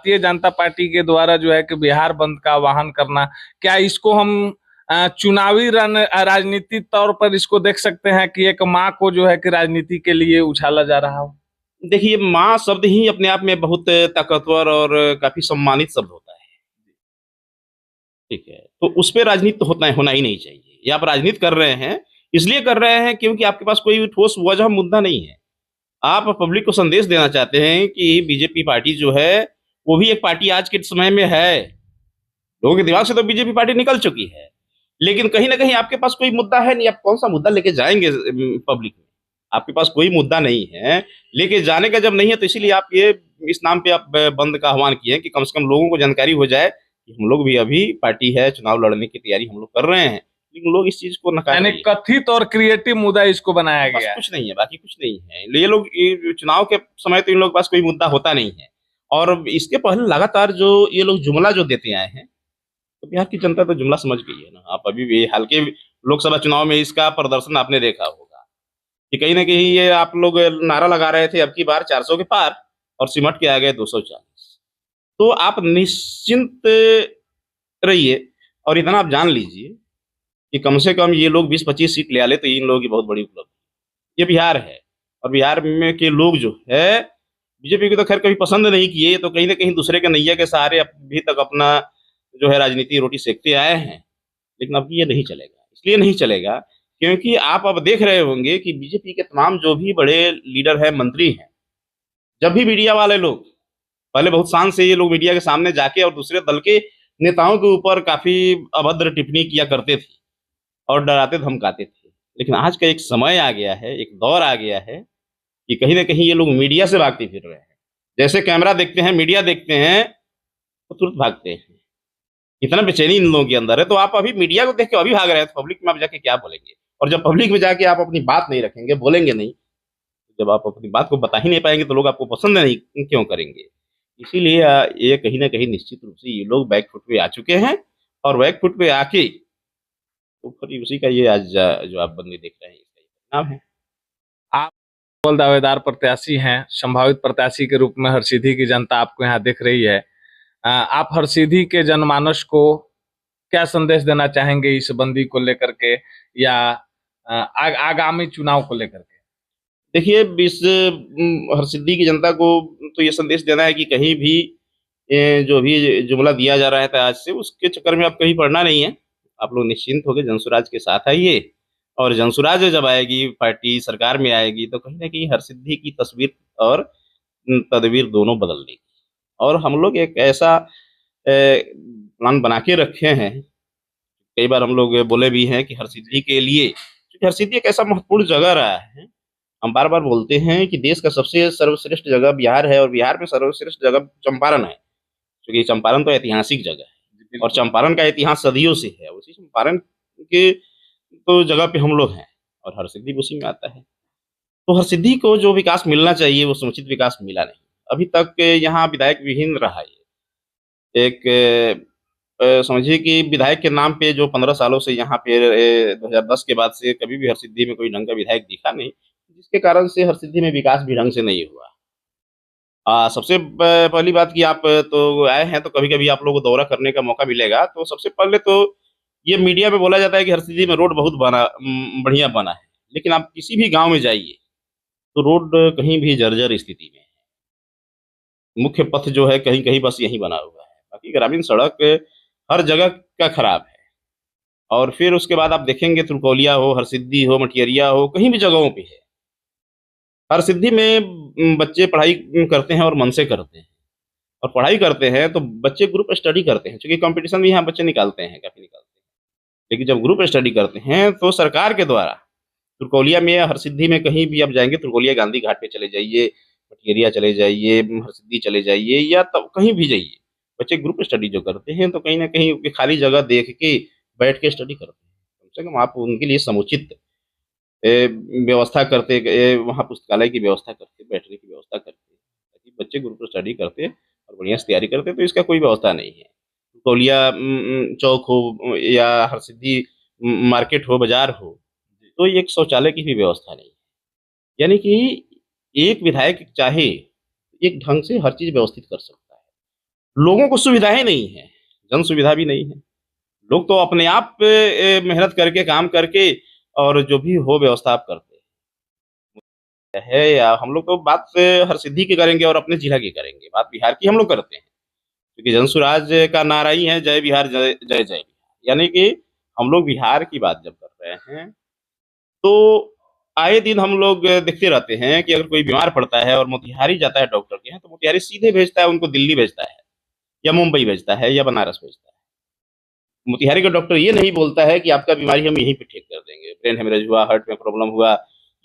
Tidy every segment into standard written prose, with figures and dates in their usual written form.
Bharatiya Janata party के द्वारा जो है कि बिहार बंद का आह्वान करना, क्या इसको हम चुनावी राजनीति तौर पर इसको देख सकते हैं कि एक माँ को जो है कि राजनीति के लिए उछाला जा रहा हो? देखिए, माँ शब्द ही अपने आप में बहुत ताकतवर और काफ़ी सम्मानित शब्द होता है, ठीक है? तो उस पे राजनीति तो होना ही नहीं चाहिए। ये आप राजनीति कर रहे हैं, इसलिए कर रहे हैं क्योंकि आपके पास कोई ठोस वजह मुद्दा नहीं है। आप पब्लिक को संदेश देना चाहते हैं कि बीजेपी पार्टी जो है, वो भी एक पार्टी आज के समय में है। लोगों के दिमाग से तो बीजेपी पार्टी निकल चुकी है, लेकिन कहीं न कहीं आपके पास कोई मुद्दा है नहीं, आप कौन-सा मुद्दा लेके जाएँगे पब्लिक में? आपके पास कोई मुद्दा नहीं है, लेके जाने का जब नहीं है तो इसीलिए आप ये इस नाम पे आप बंद का आह्वान किए हैं कि कम से कम लोगों को जानकारी हो जाए कि हम लोग भी अभी पार्टी है, चुनाव लड़ने की तैयारी हम लोग कर रहे हैं। लेकिन लोग इस चीज़ को नकार यानी रहे हैं। कथित और क्रिएटिव मुद्दा इसको बनाया बस गया है। कुछ नहीं है, बाकी कुछ नहीं है। ये लोग ये चुनाव के समय तो इन लोगों के पास कोई मुद्दा होता नहीं है और इसके पहले लगातार जो ये लोग जुमला जो देते आए हैं, तो बिहार की जनता तो जुमला समझ गई है ना। आप अभी भी हाल के लोकसभा चुनाव में इसका प्रदर्शन आपने देखा होगा कि कहीं न कहीं ये आप लोग नारा लगा रहे थे अब की बार 400 के पार और सिमट के आ गए 240। तो आप निश्चिंत रहिए और इतना आप जान लीजिए कि कम से कम ये लोग 20-25 सीट ले आ ले तो इन लोगों की बहुत बड़ी उपलब्धि। ये बिहार है और बिहार में के लोग जो है बीजेपी को तो खैर कभी पसंद नहीं किए, ये तो कहीं न कहीं दूसरे के नैया के सहारे अभी तक अपना जो है राजनीति रोटी सेकते आए हैं। लेकिन अब ये नहीं चलेगा, इसलिए नहीं चलेगा क्योंकि आप अब देख रहे होंगे कि बीजेपी के तमाम जो भी बड़े लीडर हैं, मंत्री हैं, जब भी मीडिया वाले लोग पहले बहुत शान से ये लोग मीडिया के सामने जाके और दूसरे दल के नेताओं के ऊपर काफ़ी अभद्र टिप्पणी किया करते थे और डराते धमकाते थे। लेकिन आज का एक समय आ गया है, एक दौर आ गया है कि कहीं न कहीं ये लोग मीडिया से भागते फिर रहे हैं। जैसे कैमरा देखते हैं, मीडिया देखते हैं, तो तुरंत भागते हैं। इतना बेचैनी इन लोगों के अंदर है, तो आप अभी मीडिया को देख के अभी भाग रहे हैं, तो पब्लिक में आप जाके क्या बोलेंगे? और जब पब्लिक में जाके आप अपनी बात नहीं रखेंगे, बोलेंगे नहीं, जब आप अपनी बात को बता ही नहीं पाएँगे, तो लोग आपको पसंद नहीं क्यों करेंगे? इसीलिए ये कहीं न कहीं निश्चित रूप से ये लोग बैक फुट पे आ चुके हैं और बैक फुट पे आके तो फिर उसी का ये आज जो आप बंदी देख रहे हैं, इसका ये परिणाम है। आप प्रबल दावेदार प्रत्याशी हैं, संभावित प्रत्याशी के रूप में हरसिद्धि की जनता आपको यहाँ देख रही है। आप हरसिद्धि के जनमानस को क्या संदेश देना चाहेंगे इस बंदी को लेकर के या आगामी चुनाव को लेकर के? देखिए, इस हरसिद्धि की जनता को तो ये संदेश देना है कि कहीं भी जो भी जुमला दिया जा रहा था आज से, उसके चक्कर में अब कहीं पड़ना नहीं है। आप लोग निश्चिंत होके जनसुराज के साथ आइए और जनसुराज जब आएगी, पार्टी सरकार में आएगी, तो कहीं न कहीं हरसिद्धि की तस्वीर और तदबीर दोनों बदल देगी। और हम लोग एक ऐसा प्लान बना के रखे हैं, कई बार हम लोग बोले भी हैं कि हरसिद्धि के लिए क्योंकि हरसिद्धि एक ऐसा महत्वपूर्ण जगह रहा है। हम बार-बार बोलते हैं कि देश का सबसे सर्वश्रेष्ठ जगह बिहार है और बिहार में सर्वश्रेष्ठ जगह चंपारण है, क्योंकि चंपारण तो ऐतिहासिक जगह है और चंपारण का इतिहास सदियों से है। उसी चंपारण के तो जगह पे हम लोग हैं और हरसिद्धि भी उसी में आता है। तो हरसिद्धि को जो विकास मिलना चाहिए, वो समुचित विकास मिला नहीं। अभी तक यहाँ विधायक विहीन रहा ये। एक समझिए कि विधायक के नाम पे जो 15 सालों से यहाँ पे 2010 के बाद से कभी भी हरसिद्धि में कोई ढंग का विधायक दिखा नहीं, जिसके कारण से हरसिद्धि में विकास भी ढंग से नहीं हुआ। सबसे पहली बात कि आप तो आए हैं तो कभी-कभी आप लोगों को दौरा करने का मौका मिलेगा, तो सबसे पहले तो ये मीडिया में बोला जाता है कि हरसिद्धि में रोड बहुत बढ़िया बना है। लेकिन आप किसी भी गाँव में जाइए, तो रोड कहीं भी जर्जर स्थिति में है। मुख्य पथ जो है कहीं-कहीं बस यही बना हुआ है। बाकी ग्रामीण सड़क हर जगह का खराब है। और फिर उसके बाद आप देखेंगे तुरकौलिया हो, हरसिद्धि हो, मटियरिया हो, कहीं भी जगहों पे है। हरसिद्धि में बच्चे पढ़ाई करते हैं और मन से करते हैं और पढ़ाई करते हैं तो बच्चे ग्रुप स्टडी करते हैं, चूँकि कॉम्पिटिशन भी यहाँ बच्चे निकालते हैं, काफ़ी निकालते हैं। लेकिन जब ग्रुप स्टडी करते हैं तो सरकार के द्वारा तुरकौलिया में या हरसिद्धि में कहीं भी आप जाएँगे, तुरकौलिया गांधी घाट पे चले जाइए, मटियरिया चले जाइए, हरसिद्धि चले जाइए या तब कहीं भी जाइए। बच्चे ग्रुप स्टडी जो करते हैं तो कहीं न कहीं वो खाली जगह देख के बैठ के स्टडी करते हैं। कम से कम आप उनके लिए समुचित व्यवस्था करते वहाँ पुस्तकालय की व्यवस्था करते, बैठने की व्यवस्था करते, ताकि बच्चे ग्रुप स्टडी करते और बढ़िया से तैयारी करते, तो इसका कोई व्यवस्था नहीं है। तौलिया चौक हो या हरसिद्धि मार्केट हो, बाज़ार हो, तो एक शौचालय की भी व्यवस्था नहीं है। यानी कि एक विधायक चाहे, एक ढंग से हर चीज़ व्यवस्थित कर सकता है। लोगों को सुविधाएं नहीं है, जन सुविधा भी नहीं है। लोग तो अपने आप मेहनत करके काम करके और जो भी हो व्यवस्था आप करते है। या हम लोग तो बात हरसिद्धि की करेंगे और अपने जिला की करेंगे, बात बिहार की हम लोग करते हैं, क्योंकि जनसुराज का नारा ही है जय बिहार जय जय जय बिहार। यानी कि हम लोग बिहार की बात जब कर रहे हैं तो आए दिन हम लोग देखते रहते हैं कि अगर कोई बीमार पड़ता है और मोतिहारी जाता है डॉक्टर के यहाँ, तो मोतिहारी सीधे भेजता है उनको, दिल्ली भेजता है या मुंबई भेजता है या बनारस भेजता है। मोतिहारी का डॉक्टर ये नहीं बोलता है कि आपका बीमारी हम यहीं पे ठीक कर देंगे, ब्रेन हेमरेज हुआ, हार्ट में प्रॉब्लम हुआ,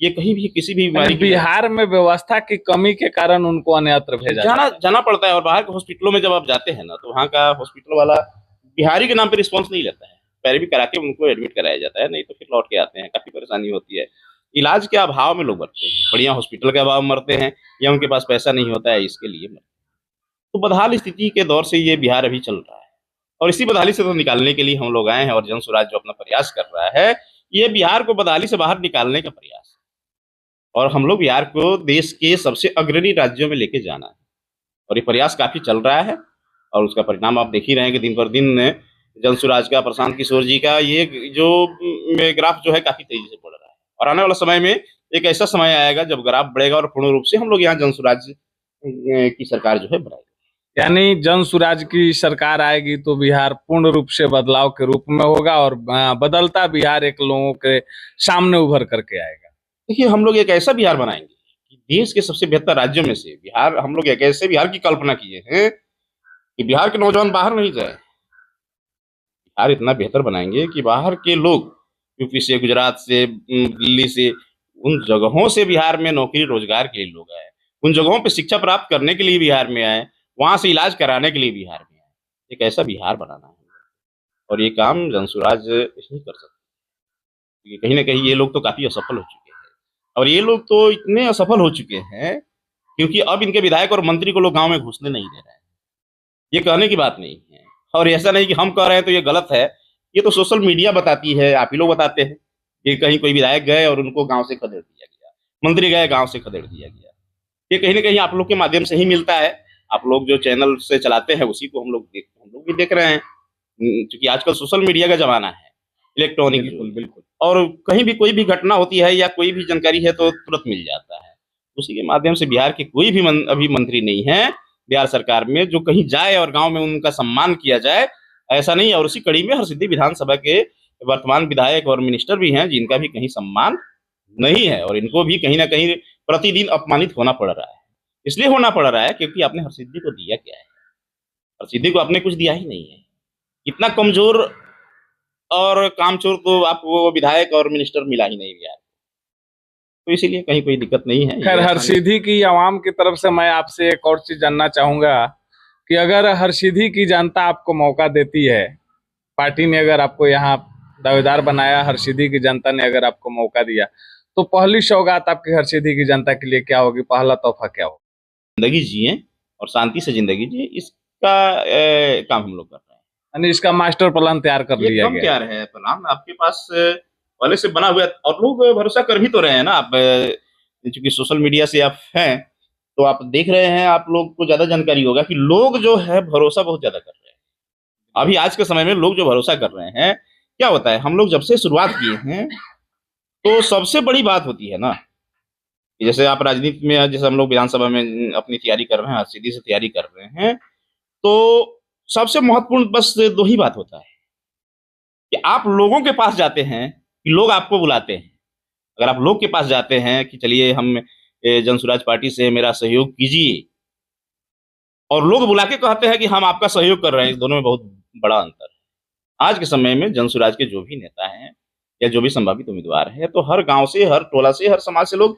ये कहीं भी किसी भी यानी बीमारी की बिहार में व्यवस्था की कमी के कारण उनको अन्यत्र भेजा जाना जाता है। जाना पड़ता है। और बाहर के हॉस्पिटलों में जब आप जाते हैं ना, तो वहाँ का हॉस्पिटल वाला बिहारी के नाम पे रिस्पॉन्स नहीं लेता है, पैरवी करा के उनको एडमिट कराया जाता है, नहीं तो फिर लौट के आते हैं, काफी परेशानी होती है। इलाज के अभाव में लोग मरते हैं, बढ़िया हॉस्पिटल के अभाव में मरते हैं, या उनके पास पैसा नहीं होता है इसके लिए मरते हैं। तो बदहाल स्थिति के दौर से ये बिहार अभी चल रहा है, और इसी बदहाली से तो निकालने के लिए हम लोग आए हैं, और जन स्वराज जो अपना प्रयास कर रहा है, ये बिहार को बदहाली से बाहर निकालने का प्रयास है। और हम लोग बिहार को देश के सबसे अग्रणी राज्यों में लेके जाना है, और ये प्रयास काफी चल रहा है, और उसका परिणाम आप देख ही रहे हैं कि दिन पर दिन जन स्वराज का, प्रशांत किशोर जी का ये जो ग्राफ जो है काफी तेजी से बढ़ रहा है। और आने वाला समय में एक ऐसा समय आएगा जब ग्राफ बढ़ेगा और पूर्ण रूप से हम लोग यहाँ जन स्वराज की सरकार जो है बनाएगी। यानी जन सुराज की सरकार आएगी तो बिहार पूर्ण रूप से बदलाव के रूप में होगा, और बदलता बिहार एक लोगों के सामने उभर करके आएगा। देखिए, हम लोग एक ऐसा बिहार बनाएंगे कि देश के सबसे बेहतर राज्यों में से बिहार, हम लोग एक ऐसे बिहार की कल्पना किए हैं कि बिहार के नौजवान बाहर नहीं जाए। बिहार इतना बेहतर बनाएंगे कि बाहर के लोग यूपी से, गुजरात से, दिल्ली से, उन जगहों से बिहार में नौकरी रोजगार के लिए लोग आए, उन जगहों पे शिक्षा प्राप्त करने के लिए बिहार में आए, वहां से इलाज कराने के लिए बिहार में आए। एक ऐसा बिहार बनाना है, और ये काम जनसुराज नहीं कर सकते, क्योंकि कहीं ना कहीं ये लोग तो काफी असफल हो चुके हैं। और ये लोग तो इतने असफल हो चुके हैं क्योंकि अब इनके विधायक और मंत्री को लोग गांव में घुसने नहीं दे रहे हैं। ये कहने की बात नहीं है, और ऐसा नहीं कि हम कह रहे हैं तो ये गलत है, ये तो सोशल मीडिया बताती है, आप ही लोग बताते हैं कि कहीं कोई विधायक गए और उनको गांव से खदेड़ दिया गया, मंत्री गए गांव से खदेड़ दिया गया। ये कहीं ना कहीं आप लोग के माध्यम से ही मिलता है, आप लोग जो चैनल से चलाते हैं उसी को हम लोग भी देख रहे हैं, क्योंकि आजकल सोशल मीडिया का जमाना है, इलेक्ट्रॉनिक। बिल्कुल बिल्कुल। और कहीं भी कोई भी घटना होती है या कोई भी जानकारी है तो तुरंत मिल जाता है। उसी के माध्यम से बिहार के कोई भी अभी मंत्री नहीं है बिहार सरकार में जो कहीं जाए और गांव में उनका सम्मान किया जाए, ऐसा नहीं है। और उसी कड़ी में हरसिद्धि विधानसभा के वर्तमान विधायक और मिनिस्टर भी हैं जिनका भी कहीं सम्मान नहीं है, और इनको भी कहीं ना कहीं प्रतिदिन अपमानित होना पड़ रहा है। इसलिए होना पड़ रहा है क्योंकि आपने हरसिद्धि को दिया क्या है? हरसिद्धि को आपने कुछ दिया ही नहीं है। इतना कमजोर और कामचोर तो आपको विधायक और मिनिस्टर मिला ही नहीं बिहार, तो इसीलिए कहीं कोई दिक्कत नहीं है। खैर, हरसिद्धि की आवाम की तरफ से मैं आपसे एक और चीज जानना चाहूंगा कि अगर हरसिद्धि की जनता आपको मौका देती है, पार्टी ने अगर आपको यहाँ दावेदार बनाया, हरसिद्धि की जनता ने अगर आपको मौका दिया, तो पहली सौगात आपकी हरसिद्धि की जनता के लिए क्या होगी? पहला तोहफा क्या होगा? जिंदगी जिए और शांति से जिंदगी जिए, इसका काम हम लोग कर रहे हैं। यानी इसका मास्टर प्लान तैयार कर लिया एकदम गया तैयार है प्लान, आपके पास पहले से बना हुआ है, और लोग भरोसा कर भी तो रहे हैं ना। आप चूंकि सोशल मीडिया से आप हैं तो आप देख रहे हैं, आप लोग को ज्यादा जानकारी होगा कि लोग जो है भरोसा बहुत ज्यादा कर रहे हैं। अभी आज के समय में लोग जो भरोसा कर रहे हैं, क्या होता है, हम लोग जब से शुरुआत किए हैं तो सबसे बड़ी बात होती है ना कि जैसे आप राजनीति में, जैसे हम लोग विधानसभा में अपनी तैयारी कर रहे हैं, सीधी से तैयारी कर रहे हैं, तो सबसे महत्वपूर्ण बस दो ही बात होता है कि आप लोगों के पास जाते हैं कि लोग आपको बुलाते हैं। अगर आप लोग के पास जाते हैं कि चलिए हम जनसुराज पार्टी से मेरा सहयोग कीजिए, और लोग बुला के कहते हैं कि हम आपका सहयोग कर रहे हैं, इस दोनों में बहुत बड़ा अंतर है। आज के समय में जनसुराज के जो भी नेता हैं या जो भी संभावित उम्मीदवार है, तो हर गांव से, हर टोला से, हर समाज से लोग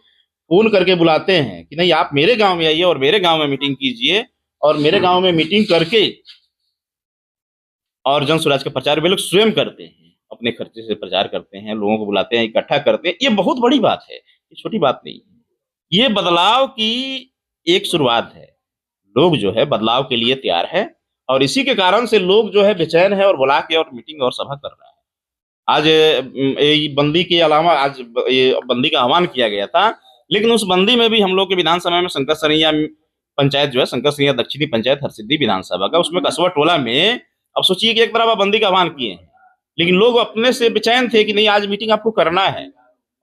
फोन करके बुलाते हैं कि नहीं, आप मेरे गांव में आइए और मेरे गांव में मीटिंग कीजिए, और मेरे गांव में मीटिंग करके, और जन स्वराज का प्रचार वे लोग स्वयं करते हैं, अपने खर्चे से प्रचार करते हैं, लोगों को बुलाते हैं, इकट्ठा करते हैं। ये बहुत बड़ी बात है, ये छोटी बात नहीं है। ये बदलाव की एक शुरुआत है। लोग जो है बदलाव के लिए तैयार है, और इसी के कारण से लोग जो है बेचैन है और बुला के और मीटिंग और सभा कर रहा है। आज ये बंदी के अलावा आज ये बंदी का आह्वान किया गया था, लेकिन उस बंदी में भी हम लोग के विधानसभा में शंकर सरैया पंचायत जो है शंकर सिंह दक्षिणी पंचायत हरसिद्धि विधानसभा का, उसमें कसबा टोला में अब सोचिए कि एक तरफ आप बंदी का आह्वान किए हैं, लेकिन लोग अपने से बेचैन थे कि नहीं आज मीटिंग आपको करना है,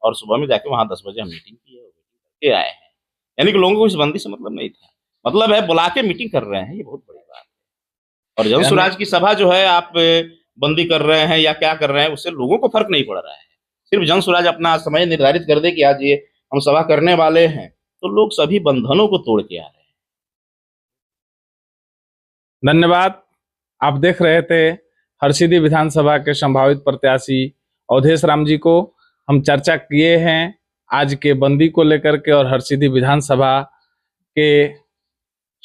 और सुबह में जाके वहां 10 बजे हम मीटिंग किए आए हैं। यानी कि लोगों को इस बंदी से मतलब नहीं था, मतलब है बुला के मीटिंग कर रहे हैं, ये बहुत बड़ी बात है। और जन स्वराज की सभा जो है आप बंदी कर रहे हैं या क्या कर रहे हैं, उससे लोगों को फर्क नहीं पड़ रहा है। सिर्फ जन स्वराज अपना समय निर्धारित कर दे कि आज ये हम सभा करने वाले हैं, तो लोग सभी बंधनों को तोड़ के आ रहे हैं। धन्यवाद। आप देख रहे थे हरसिद्धि विधानसभा के संभावित प्रत्याशी अवधेश राम जी को। हम चर्चा किए हैं आज के बंदी को लेकर के और हरसिद्धि विधानसभा के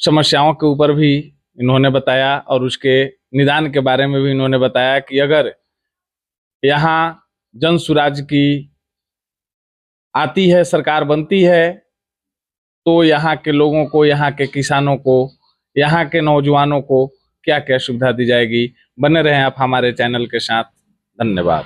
समस्याओं के ऊपर भी इन्होंने बताया, और उसके निदान के बारे में भी इन्होंने बताया कि अगर यहाँ जन सुराज की आती है, सरकार बनती है, तो यहाँ के लोगों को, यहाँ के किसानों को, यहाँ के नौजवानों को क्या क्या सुविधा दी जाएगी। बने रहें आप हमारे चैनल के साथ। धन्यवाद।